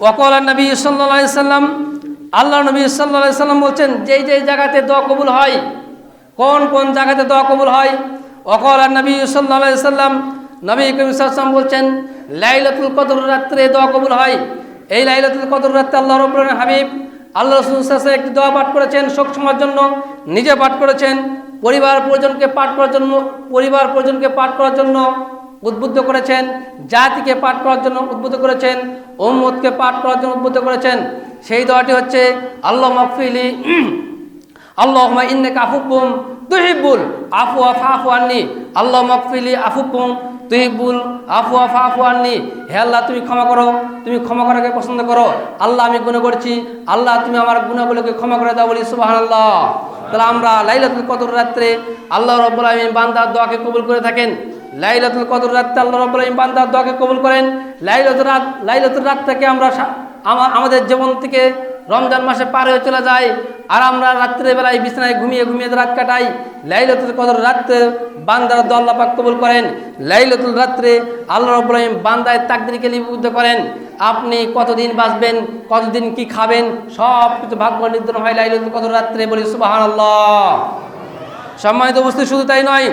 ওয়াকাল নবী সাল্লাল্লাহু আলাইহি সাল্লাম, আল্লাহ নবী সাল্লাল্লাহু আলাইহি সাল্লাম বলছেন, যেই যেই জায়গাতে দোয়া কবুল হয়, কোন কোন জায়গাতে দোয়া কবুল হয়। ওয়াকাল নবী সাল্লাল্লাহু আলাইহি সাল্লাম, নবী করিম সাল্লাল্লাহু আলাইহি সাল্লাম বলছেন, লাইলাতুল কদর রাত্রে দোয়া কবুল হয়। এই লাইলাতুল কদর রাত্রে আল্লাহ রাব্বুল আলামিন হাবিব আল্লাহ রাসূল সাল্লাল্লাহু আলাইহি ওয়াসাল্লাম একটি দোয়া পাঠ করেছেন শোক সময়ের জন্য, নিজে পাঠ করেছেন, পরিবার পরিজনকে পাঠ করার জন্য উদ্বুদ্ধ করেছেন, জাতিকে পাঠ করার জন্য উদ্বুদ্ধ করেছেন, উম্মতকে পাঠ করার জন্য উদ্বুদ্ধ করেছেন। সেই দোয়াটি হচ্ছে, আল্লাহ মাগফিরলি আল্লাহুম্মা ইন্নাকা আফুউম তুহিব্বুল আফওয়া ফাফু আন্নি, আল্লাহ মাগফিরলি আফুকুম তুহিব্বুল আফওয়া ফাফু আন্নি। হে আল্লাহ, তুমি ক্ষমা করো, তুমি ক্ষমা করাকে পছন্দ করো। আল্লাহ, আমি গুনাহ করেছি, আল্লাহ তুমি আমার গুনাহগুলোকে ক্ষমা করে দাও, বলি সুবহানাল্লাহ। তাহলে আমরা লাইলাতুল কদর রাত্রে আল্লাহ রাব্বুল আলামিন বান্দার দোয়াকে কবুল করে থাকেন। লাইলাতুল কদর রাতে আল্লাহ রাব্বুল আলামিন বান্দার দোয়াকে কবুল করেন। লাইলাতুল রাত থেকে আমরা আমাদের জীবন থেকে রমজান মাসে পার হয়ে চলে যায়, আর আমরা রাত্রেবেলায় বিছানায় ঘুমিয়ে ঘুমিয়ে রাত কাটাই। লাইলাতুল কদর রাতে বান্দার দোয়া আল্লাহ পাক কবুল করেন। লাইলাতুল রাত্রে আল্লাহ রাব্বুল আলামিন বান্দার তাকদীরকে লিপিবদ্ধ করেন। আপনি কতদিন বাঁচবেন, কতদিন কি খাবেন, সব কিছু ভাগ্য নির্ধারণ হয় লাইলাতুল কদর রাত্রে, বলি সুবহানাল্লাহ। সম্মানিত উপস্থিতি, শুধু তাই নয়,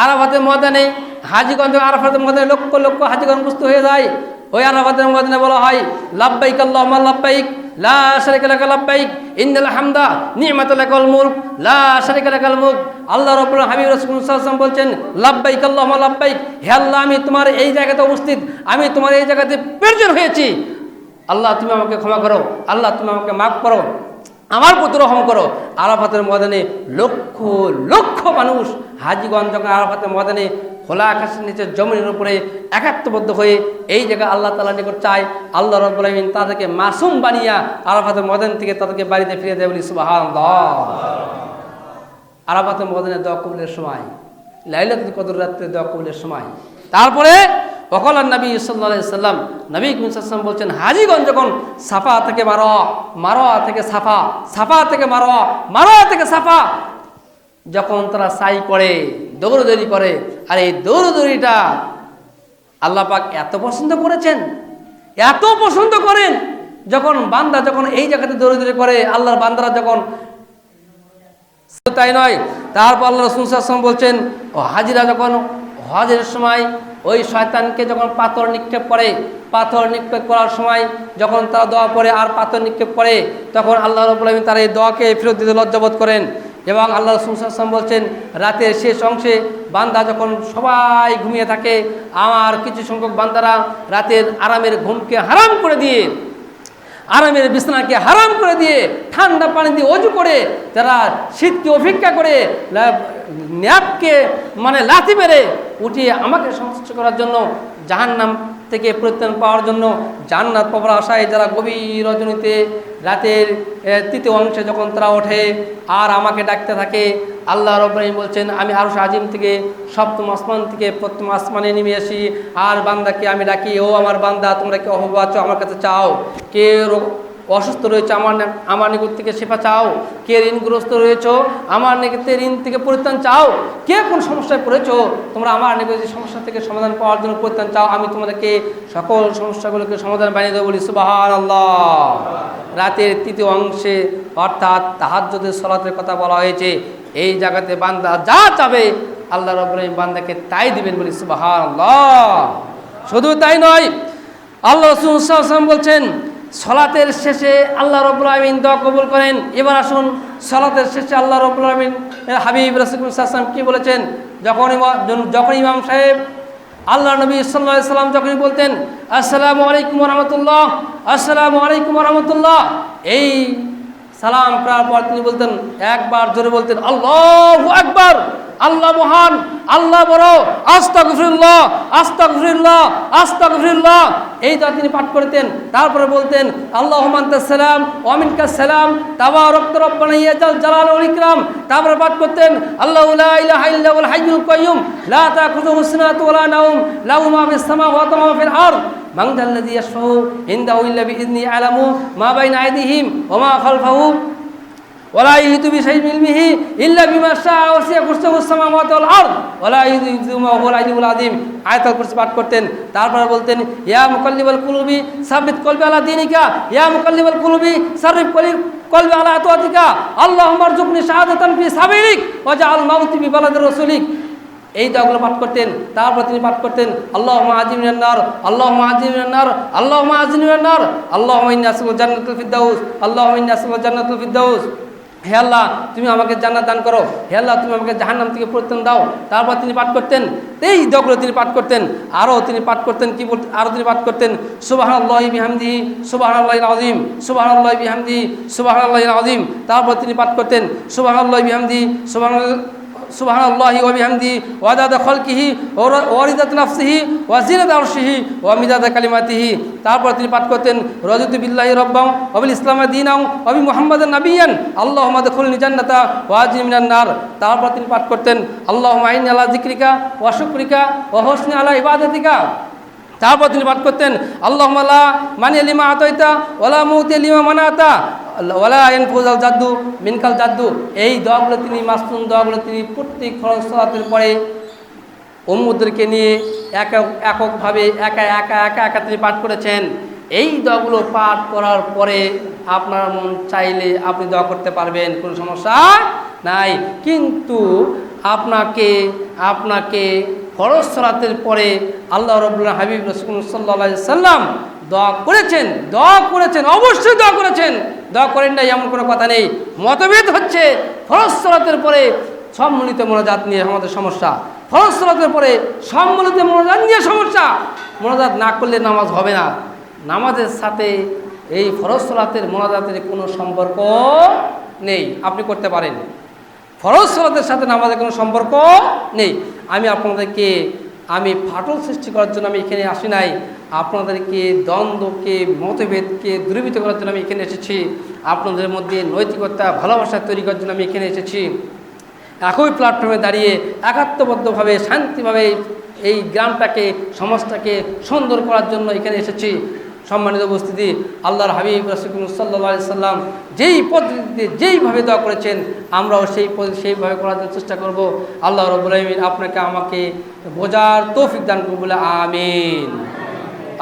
আরাফাতের ময়দানে হাজীগঞ্জ, আরাফাতের ময়দানে লক্ষ লক্ষ হাজীগণ উপস্থিত হয়ে যায়। ওই আরাফাতের ময়দানে বলা হয়, লাব্বাইক আল্লাহুম্মা লাব্বাইক লা শারীকা লাকা লাব্বাইক ইন্নাল হামদা নি'মাতা লাকাল মুলক লা শারীকা লাকাল মুলক। আল্লাহ রাব্বুল হাবিব রাসূলুল্লাহ সাল্লাল্লাহু আলাইহি ওয়াসাল্লাম বলছেন, লাব্বাইক আল্লাহুম্মা লাব্বাইক, হে আল্লাহ, আমি তোমার এই জায়গাতে উপস্থিত, আমি তোমার এই জায়গাতে প্রেজেন্ট হয়েছি। আল্লাহ, তুমি আমাকে ক্ষমা করো, আল্লাহ তুমি আমাকে মাফ করো, আমার প্রতি রহম করো। আরাফাতের ময়দানে লক্ষ লক্ষ মানুষ হাজীগণ যখন আরাফাতের ময়দানে খোলা আকাশের নিচে জমিনের উপরে একাত্মবদ্ধ হয়ে এই জায়গায় আল্লাহ তাআলার নিকট চায়, আল্লাহ রাব্বুল আলামিন তাদেরকে মাসুম বানিয়া আরাফাতের ময়দান থেকে তাদেরকে বাড়িতে ফিরিয়ে দেয়, বলি সুবহানাল্লাহ। আরাফাতের ময়দানে দোয়া কবুলের সময়, লাইলাতুল কদর রাতে দোয়া কবুলের সময়। তারপরে ওয়াকাল নবী সাল্লাল্লাহু আলাইহি সাল্লাম, নবী করিম সাল্লাল্লাহু আলাইহি ওয়াসাল্লাম বলছেন, হাজীগণ যখন সাফা থেকে মারওয়া, মারওয়া থেকে সাফা, সাফা থেকে মারওয়া, মারওয়া থেকে সাফা যখন তারা সাই করে, দৌড়দৌড়ি করে, আর এই দৌড়দৌড়িটা আল্লাহ পাক এত পছন্দ করেছেন, এত পছন্দ করেন, যখন বান্দা যখন এই জায়গাতে দৌড়দৌড়ি করে, আল্লাহর বান্দারা যখন, তাই নয়, তারপর আল্লাহ রাসূল সাল্লাল্লাহু আলাইহি ওয়াসাল্লাম বলছেন, ও হাজিরা যখন হজের সময় ওই শয়তানকে যখন পাথর নিক্ষেপ করে, পাথর নিক্ষেপ করার সময় যখন তারা দোয়া পড়ে আর পাথর নিক্ষেপ করে, তখন আল্লাহ রাব্বুল আলামিন তার এই দোয়াকে ফেরত দিতে লজ্জাবোধ করেন। এবং আল্লাহ রাসূল সাল্লাল্লাহু আলাইহি ওয়াসাল্লাম বলছেন, রাতের শেষ অংশে বান্দা যখন সবাই ঘুমিয়ে থাকে, আমার কিছু সংখ্যক বান্দারা রাতের আরামের ঘুমকে হারাম করে দিয়ে, আরামের বিছানাকে হারাম করে দিয়ে, ঠান্ডা পানি দিয়ে ওযু করে, তারা শীতকে উপেক্ষা করে, ন্যাপকে মানে লাথি মেরে উঠিয়ে আমাকে সন্তুষ্ট করার জন্য, জাহান্নাম থেকে পরিত্রাণ পাওয়ার জন্য, জান্নাত পাওয়ার আশায় যারা গভীর রজনীতে রাতের তৃতীয় অংশে যখন তারা ওঠে আর আমাকে ডাকতে থাকে, আল্লাহ রাব্বুল আলামিন বলছেন, আমি আরশ আজিম থেকে সপ্তম আসমান থেকে প্রথম আসমানে নেমে আসি, আর বান্দাকে আমি ডাকি, ও আমার বান্দা, তোমরা কি অভাব আছো, আমার কাছে চাও। কে অসুস্থ রয়েছে, আমার নিকট থেকে সেবা চাও। কে ঋণগ্রস্ত রয়েছ, আমার নিকট ঋণ থেকে পরিত্রাণ চাও। কে কোন সমস্যায় পড়েছো, তোমরা আমার নিকট যে সমস্যা থেকে সমাধান পাওয়ার জন্য পরিত্রাণ চাও, আমি তোমাদেরকে সকল সমস্যাগুলোকে সমাধান বানিয়ে দেবো, বলি সুবহানাল্লাহ। রাতের তৃতীয় অংশে অর্থাৎ তাহাজ্জুদের সালাতের কথা বলা হয়েছে। এই জায়গাতে বান্দা যা চাবে আল্লাহ রাব্বুল আলামিন বান্দাকে তাই দিবেন, বলি সুবহানাল্লাহ। শুধু তাই নয়, আল্লাহ রাসূল সাল্লাল্লাহু আলাইহি ওয়াসাল্লাম বলছেন, সালাতের শেষে আল্লাহ রাব্বুল আলামিন দোয়া কবুল করেন। এবার আসুন, সালাতের শেষে আল্লাহ রাব্বুল আলামিন হাবিব রাসূলুল্লাহ সাল্লাল্লাহু আলাইহি ওয়াসাল্লাম কি বলেছেন? যখন ইমাম সাহেব আল্লাহ নবী সাল্লাল্লাহু আলাইহি ওয়াসাল্লাম যখন বলতেন, আসসালামু আলাইকুম ওয়া রাহমাতুল্লাহ, আসসালামু আলাইকুম ওয়া রাহমাতুল্লাহ, এই সালাম করার পর তিনি বলতেন, একবার জোরে বলতেন, আল্লাহু আকবার, আল্লাহ মহান, আল্লাহ বড়, আস্তাগফিরুল্লাহ, আস্তাগফিরুল্লাহ, আস্তাগফিরুল্লাহ, এই দোয়া তিনি পাঠ করতেন। তারপরে বলতেন, আল্লাহুম্মা আনতাস সালাম ওয়া মিনকাস সালাম তাবারাকতা রব্বানা ইয়া জাল জালাল ওয়াল ইকরাম। তারপরে পাঠ করতেন, আল্লাহু লা ইলাহা ইল্লা হুয়াল হাইয়ুল কাইয়্যুম লা তাখুযুহু সিনাতুন ওয়া লা নাওম লাহু মা ফিস সামাওয়াতি ওয়া মা ফিল আরদ মান যাল্লাযী ইয়াশফাউ ইনদাহু ইল্লা বিইযনিহি আ'লামু মা বাইনা আইদিহিম ওয়া মা খালফাহুম ওয়ালা ইহিতু বিশাইইন মিন ইলমিহি ইল্লা বিমা শাআ ওয়াসি'a কুরসিয়ুহুস সামাওয়াতি ওয়াল আরদ ওয়ালা ইউযিহু মা হুয়াল আলিয়্যুল আযীম। আয়াতুল কুরসি পাঠ করতেন। তারপরে বলতেন ইয়া মুকাল্লিবাল কুলুবি সাব্বিত কলবি আলা দীনিকা, ইয়া মুকাল্লিবাল কুলুবি সাররিফ কলবি আলা আতাতিকা, আল্লাহুম্মা আরযুকনি শাহাদাতান ফি সাবিলিক ওয়াজআল মাউতি বি বালাদি রাসূলিক। এই দোয়াগুলো পাঠ করতেন। তারপর তিনি পাঠ করতেন আল্লাহুম্মা আজিনি মিনান নার, আল্লাহুম্মা আজিনি মিনান নার, আল্লাহুম্মা আজিনি মিনান নার, আল্লাহুম্মা ইন্নী আসআলুকা জান্নাতুল ফিরদাউস, আল্লাহুম্মা ইন্নী আসআলুকা জান্নাতুল ফিরদাউস। হে আল্লাহ তুমি আমাকে জান্নাত দান করো, হে আল্লাহ তুমি আমাকে জাহান্নাম থেকে পরিত্রাণ দাও। তারপর তিনি পাঠ করতেন এই দোয়াগুলো তিনি পাঠ করতেন। আরও তিনি পাঠ করতেন কি বলতেন, আরও তিনি পাঠ করতেন সুবহানাল্লাহি বিহামদিহি সুবহানাল্লাহিল আযীম, সুবহানাল্লাহি বিহামদিহি সুবহানাল্লাহিল আযীম। তারপর তিনি পাঠ করতেন সুবহানাল্লাহি বিহামদিহি সুবহানাল্লাহি ওয়া বিহামদিহি ওয়া আদাদা খালকিহি ওয়া রিদাত নাফসিহি ওয়া জিনাতা আরশিহি ওয়া মিদাদা কালিমাতিহি। তারপর তিনি পাঠ করতেন রাদিতু বিল্লাহি রাব্বান ওয়া বিল ইসলামি দীনান ওয়া বি মুহাম্মাদিন নাবিয়্যান আল্লাহুম্মা আদখিলনি জান্নাতা ওয়া আজনি মিনান নার। তারপর তিনি পাঠ করতেন আল্লাহুম্মা আইন্নি আলা যিকরিকা ওয়া শুকরিকা ওয়া হুসনি আলা ইবাদাতিকা। তারপর তিনি পাঠ করতেন আল্লাহুম্মা লা মানিয়া লিমা আতাইতা ওয়ালা মুতিয়া লিমা মানাতা ওয়ালা ইয়ানফুযাল জাদ্দু মিনকাল জাদ্দু। এই দোয়াগুলো তিনি মাসনুন দোয়াগুলো তিনি প্রত্যেক ফরজ সালাতের পরে উম্মতদেরকে নিয়ে এককভাবে একা তিনি পাঠ করেছেন। এই দোয়াগুলো পাঠ করার পরে আপনার মন চাইলে আপনি দোয়া করতে পারবেন, কোনো সমস্যা নাই। কিন্তু আপনাকে ফরজ সালাতের পরে আল্লাহ রাব্বুল হাবিব রাসূলুল্লাহ সাল্লাল্লাহু আলাইহি সাল্লাম দোয়া করেছেন, অবশ্যই দোয়া করেছেন। দোয়া করেন না এমন কোনো কথা নেই। মতভেদ হচ্ছে ফরজ সালাতের পরে সম্মিলিত মোনাজাত নিয়ে আমাদের সমস্যা, ফরজ সালাতের পরে সম্মিলিত মোনাজাত নিয়ে সমস্যা। মোনাজাত না করলে নামাজ হবে না। নামাজের সাথে এই ফরজ সালাতের মোনাজাতের কোনো সম্পর্ক নেই। আপনি করতে পারেন, ফরজ সালাতের সাথে নামাজের কোনো সম্পর্ক নেই। আমি ফাটল সৃষ্টি করার জন্য আমি এখানে আসি নাই। আপনাদেরকে দ্বন্দ্বকে মতভেদকে দূরীভূত করার জন্য আমি এখানে এসেছি। আপনাদের মধ্যে নৈতিকতা ভালোবাসা তৈরি করার জন্য আমি এখানে এসেছি। একই প্ল্যাটফর্মে দাঁড়িয়ে একাত্মবদ্ধভাবে শান্তিভাবে এই গ্রামটাকে সমাজটাকে সুন্দর করার জন্য এখানে এসেছি। সম্মানিত উপস্থিতি, আল্লাহর হাবিব রাসূলুল্লাহ সাল্লাল্লাহু আলাইহি সাল্লাম যেই পদ্ধতিতে যেইভাবে দোয়া করেছেন আমরাও সেইভাবে করার চেষ্টা করব। আল্লাহ রাব্বুল আলামিন আপনাকে আমাকে বোঝার তৌফিক দান করুন বলে আমিন।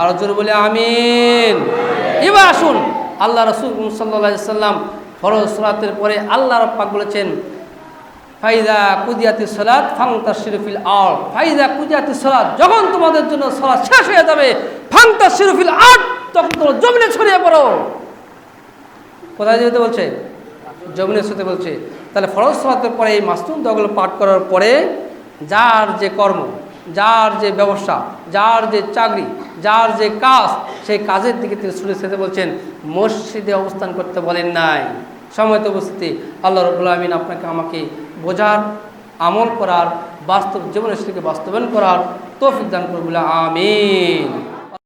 আর জোরে বলে আমিন। এবার আসুন, আল্লাহ রাসূল সাল্লাল্লাহু আলাইহি সাল্লাম ফরজ সালাতের পরে আল্লাহ রাব্বুল পাক বলেছেন ফাইদা কুদিয়াতিস সালাত ফান্তাশিরু ফিল আরদ, ফাইদা কুদিয়াতিস সালাত, যখন তোমাদের জন্য সালাত শেষ হয়ে যাবে ফান্তাশিরু ফিল আরদ, তখন তোমরা জমিনে ছড়িয়ে পড়ো। কোথায় যেতে বলছে? জমিনে ছড়িয়ে বলছে। তাহলে ফরজ সালাতের পরে এই মাসনুন দোয়াগুলো পাঠ করার পরে যার যে কর্ম, যার যে ব্যবসা, যার যে চাকরি, যার যে কাজ, সেই কাজের দিকে তিনি ছুটে যেতে বলছেন। মসজিদে অবস্থান করতে বলেন নাই। সময়ত উপস্থিতি, আল্লাহ রাব্বুল আমিন আপনাকে আমাকে বোঝার, আমল করার, বাস্তব জীবনের সেটাকে বাস্তবায়ন করার তৌফিক দান করুন বলে আমিন।